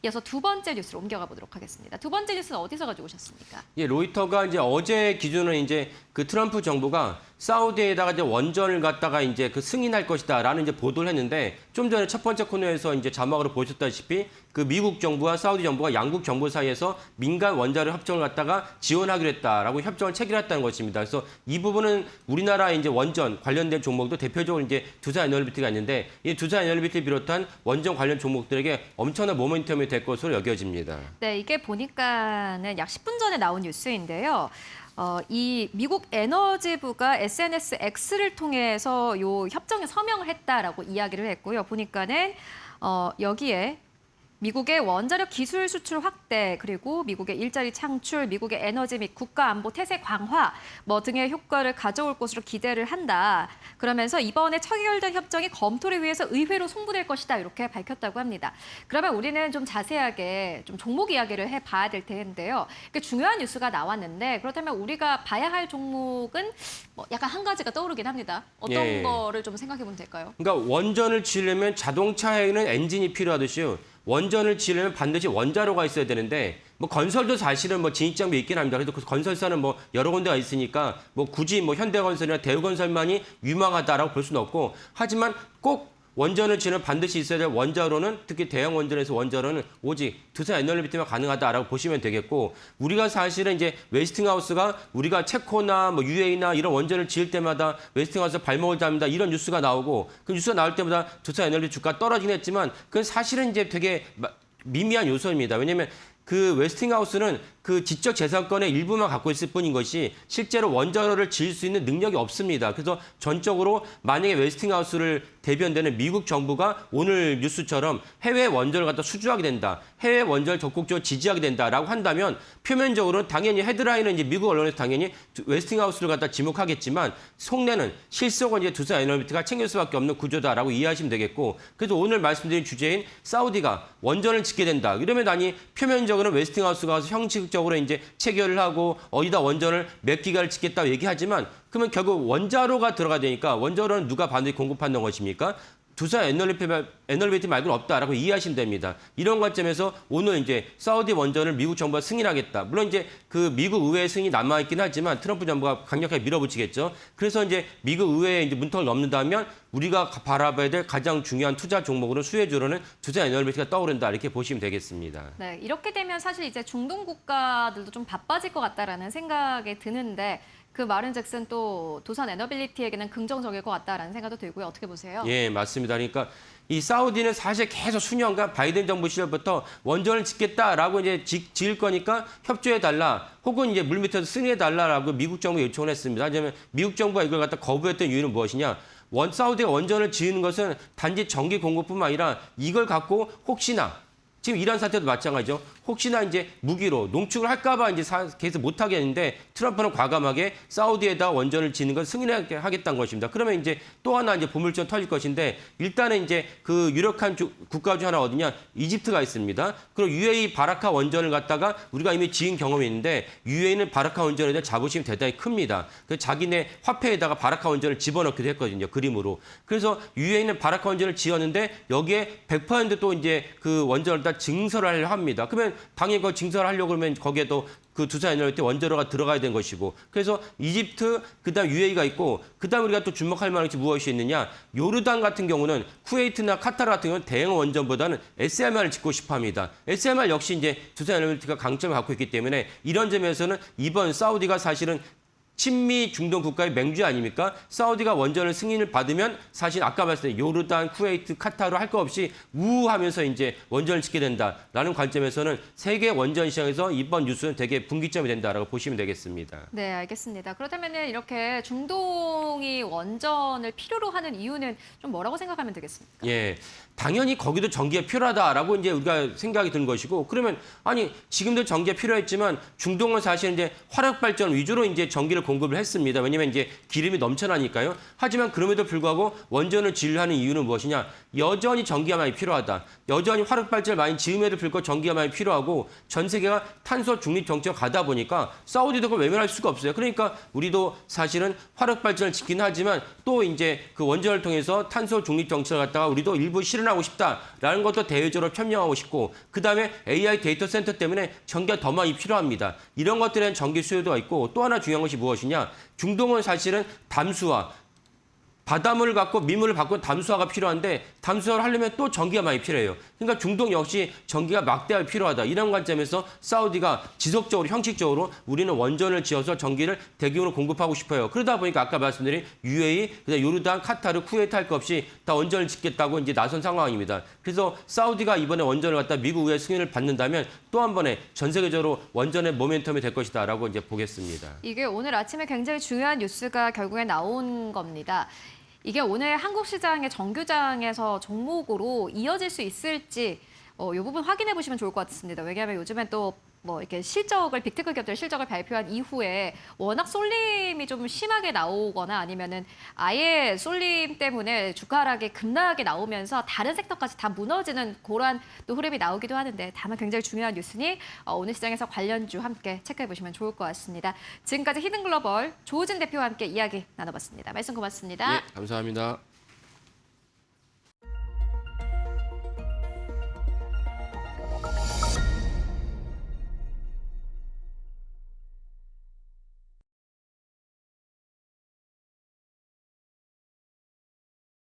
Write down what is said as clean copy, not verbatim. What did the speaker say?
이어서 두 번째 뉴스로 옮겨가 보도록 하겠습니다. 두 번째 뉴스는 어디서 가져오셨습니까? 예, 로이터가 이제 어제 기준으로 이제 그 트럼프 정부가 사우디에다가 이제 원전을 갖다가 이제 그 승인할 것이다라는 이제 보도를 했는데 좀 전에 첫 번째 코너에서 이제 자막으로 보셨다시피 그 미국 정부와 사우디 정부가 양국 정부 사이에서 민간 원자력 협정을 갖다가 지원하기로 했다라고 협정을 체결했다는 것입니다. 그래서 이 부분은 우리나라 이제 원전 관련된 종목도 대표적으로 이제 두산에너비티가 있는데 이 두산에너비티를 비롯한 원전 관련 종목들에게 엄청난 모멘텀이 될 것으로 여겨집니다. 네, 이게 보니까는 약 10분 전에 나온 뉴스인데요. 이 미국 에너지부가 SNS X를 통해서 요 협정에 서명을 했다라고 이야기를 했고요. 보니까는 여기에 미국의 원자력 기술 수출 확대, 그리고 미국의 일자리 창출, 미국의 에너지 및 국가 안보 태세 강화 등의 효과를 가져올 것으로 기대를 한다. 그러면서 이번에 체결된 협정이 검토를 위해서 의회로 송부될 것이다. 이렇게 밝혔다고 합니다. 그러면 우리는 좀 자세하게 좀 종목 이야기를 해봐야 될 텐데요. 중요한 뉴스가 나왔는데 그렇다면 우리가 봐야 할 종목은 약간 한 가지가 떠오르긴 합니다. 어떤 거를 좀 생각해 보면 될까요? 그러니까 원전을 지으려면 자동차에는 엔진이 필요하듯이요. 원전을 지으려면 반드시 원자로가 있어야 되는데 뭐 건설도 사실은 뭐 진입장비 있긴 합니다. 그래도 그 건설사는 뭐 여러 군데가 있으니까 뭐 굳이 뭐 현대건설이나 대우건설만이 유망하다라고 볼 수는 없고 하지만 꼭 원전을 지으면 반드시 있어야 될 원자로는 특히 대형 원전에서 원자로는 오직 두산에너비티만 가능하다라고 보시면 되겠고 우리가 사실은 이제 웨스팅하우스가 우리가 체코나 뭐 UAE나 이런 원전을 지을 때마다 웨스팅하우스 발목을 잡는다 이런 뉴스가 나오고 그 뉴스가 나올 때마다 두산에너비티 주가 떨어지긴 했지만 그건 사실은 이제 되게 미미한 요소입니다. 왜냐하면 그 웨스팅하우스는 그 지적 재산권의 일부만 갖고 있을 뿐인 것이 실제로 원자로를 지을 수 있는 능력이 없습니다. 그래서 전적으로 만약에 웨스팅하우스를 대변되는 미국 정부가 오늘 뉴스처럼 해외 원전을 갖다 수주하게 된다. 해외 원전을 적극적으로 지지하게 된다라고 한다면 표면적으로는 당연히 헤드라인은 이제 미국 언론에서 당연히 웨스팅하우스를 갖다 지목하겠지만 속내는 실속은 이제 두산에너비티가 챙길 수밖에 없는 구조다라고 이해하시면 되겠고 그래서 오늘 말씀드린 주제인 사우디가 원전을 짓게 된다. 이러면 아니 표면적으로는 웨스팅하우스가 가서 형식적으로 이제 체결을 하고 어디다 원전을 몇 기가를 짓겠다고 얘기하지만 그러면 결국 원자로가 들어가야 되니까 원자로는 누가 반드시 공급하는 것입니까? 두산에너비티 말고는 없다라고 이해하시면 됩니다. 이런 관점에서 오늘 이제 사우디 원전을 미국 정부가 승인하겠다. 물론 이제 그 미국 의회 승인이 남아있긴 하지만 트럼프 정부가 강력하게 밀어붙이겠죠. 그래서 이제 미국 의회에 이제 문턱을 넘는다면 우리가 바라봐야 될 가장 중요한 투자 종목으로 수혜주로는 두산에너비티가 떠오른다 이렇게 보시면 되겠습니다. 네, 이렇게 되면 사실 이제 중동 국가들도 좀 바빠질 것 같다라는 생각이 드는데. 그 말은즉슨 또 두산에너빌리티에게는 긍정적일 것 같다라는 생각도 들고요. 어떻게 보세요? 예, 맞습니다. 그러니까 이 사우디는 사실 계속 수년간 바이든 정부 시절부터 원전을 짓겠다라고 이제 지을 거니까 협조해달라 혹은 이제 물밑에서 승인해달라라고 미국 정부에 요청을 했습니다. 하지만 미국 정부가 이걸 갖다 거부했던 이유는 무엇이냐? 사우디가 원전을 지으는 것은 단지 전기 공급뿐만 아니라 이걸 갖고 혹시나 지금 이란 사태도 마찬가지죠. 혹시나 이제 무기로 농축을 할까봐 이제 계속 못하게 했는데 트럼프는 과감하게 사우디에다 원전을 짓는 걸 승인하겠다는 것입니다. 그러면 이제 또 하나 이제 보물전 터질 것인데 일단은 이제 그 유력한 국가 중 하나 어디냐? 이집트가 있습니다. 그리고 UAE 바라카 원전을 갖다가 우리가 이미 지은 경험이 있는데 UAE는 바라카 원전에 대한 자부심이 대단히 큽니다. 그래서 자기네 화폐에다가 바라카 원전을 집어넣기도 했거든요. 그림으로. 그래서 UAE는 바라카 원전을 지었는데 여기에 100%또 이제 그 원전을 다 증설을 하려 합니다. 그러면 당연히 그걸 증설을 하려고 그러면 거기에도 그 두산에너비티 원자로가 들어가야 되는 것이고 그래서 이집트 그다음 UAE가 있고 그다음 우리가 또 주목할 만한 것이 무엇이 있느냐 요르단 같은 경우는 쿠웨이트나 카타르 같은 경우는 대형 원전보다는 SMR을 짓고 싶어합니다. SMR 역시 이제 두산에너비티가 강점을 갖고 있기 때문에 이런 점에서는 이번 사우디가 사실은 친미 중동 국가의 맹주 아닙니까? 사우디가 원전을 승인을 받으면 사실 아까 말씀드린 요르단, 쿠웨이트, 카타르 할 거 없이 우하면서 이제 원전을 짓게 된다라는 관점에서는 세계 원전 시장에서 이번 뉴스는 되게 분기점이 된다라고 보시면 되겠습니다. 네, 알겠습니다. 그렇다면 이렇게 중동이 원전을 필요로 하는 이유는 좀 뭐라고 생각하면 되겠습니까? 예, 당연히 거기도 전기가 필요하다라고 이제 우리가 생각이 드는 것이고 그러면 아니 지금도 전기가 필요했지만 중동은 사실 이제 화력 발전 위주로 이제 전기를 공급을 했습니다. 왜냐하면 이제 기름이 넘쳐나니까요. 하지만 그럼에도 불구하고 원전을 지으려는 이유는 무엇이냐? 여전히 전기가 많이 필요하다. 여전히 화력 발전을 많이 지음에도 불구하고 전기가 많이 필요하고 전 세계가 탄소 중립 정책을 가다 보니까 사우디도 그걸 외면할 수가 없어요. 그러니까 우리도 사실은 화력 발전을 짓긴 하지만 또 이제 그 원전을 통해서 탄소 중립 정책을 갖다가 우리도 일부 실현할 실현하고 싶다라는 것도 대외적으로 표명하고 싶고 그다음에 AI 데이터 센터 때문에 전기가 더 많이 필요합니다. 이런 것들에 대한 전기 수요도가 있고 또 하나 중요한 것이 무엇이냐. 중동은 사실은 담수화 바닷물을 갖고 민물을 바꾼 담수화가 필요한데 담수화를 하려면 또 전기가 많이 필요해요. 그러니까 중동 역시 전기가 막대하게 필요하다. 이런 관점에서 사우디가 지속적으로 형식적으로 우리는 원전을 지어서 전기를 대규모로 공급하고 싶어요. 그러다 보니까 아까 말씀드린 UAE, 그다음 요르단, 카타르, 쿠웨이트 할 거 없이 다 원전을 짓겠다고 이제 나선 상황입니다. 그래서 사우디가 이번에 원전을 갖다 미국의 승인을 받는다면 또 한 번에 전 세계적으로 원전의 모멘텀이 될 것이다라고 이제 보겠습니다. 이게 오늘 아침에 굉장히 중요한 뉴스가 결국에 나온 겁니다. 이게 오늘 한국 시장의 정규장에서 종목으로 이어질 수 있을지 이 부분 확인해 보시면 좋을 것 같습니다. 왜냐하면 요즘엔 또 뭐 이렇게 실적을 빅테크 기업들 실적을 발표한 이후에 워낙 쏠림이 좀 심하게 나오거나 아니면은 아예 쏠림 때문에 주가 하락이 급락하게 나오면서 다른 섹터까지 다 무너지는 그러한 또 흐름이 나오기도 하는데 다만 굉장히 중요한 뉴스니 오늘 시장에서 관련주 함께 체크해 보시면 좋을 것 같습니다. 지금까지 히든글로벌 조우진 대표와 함께 이야기 나눠봤습니다. 말씀 고맙습니다. 네, 감사합니다.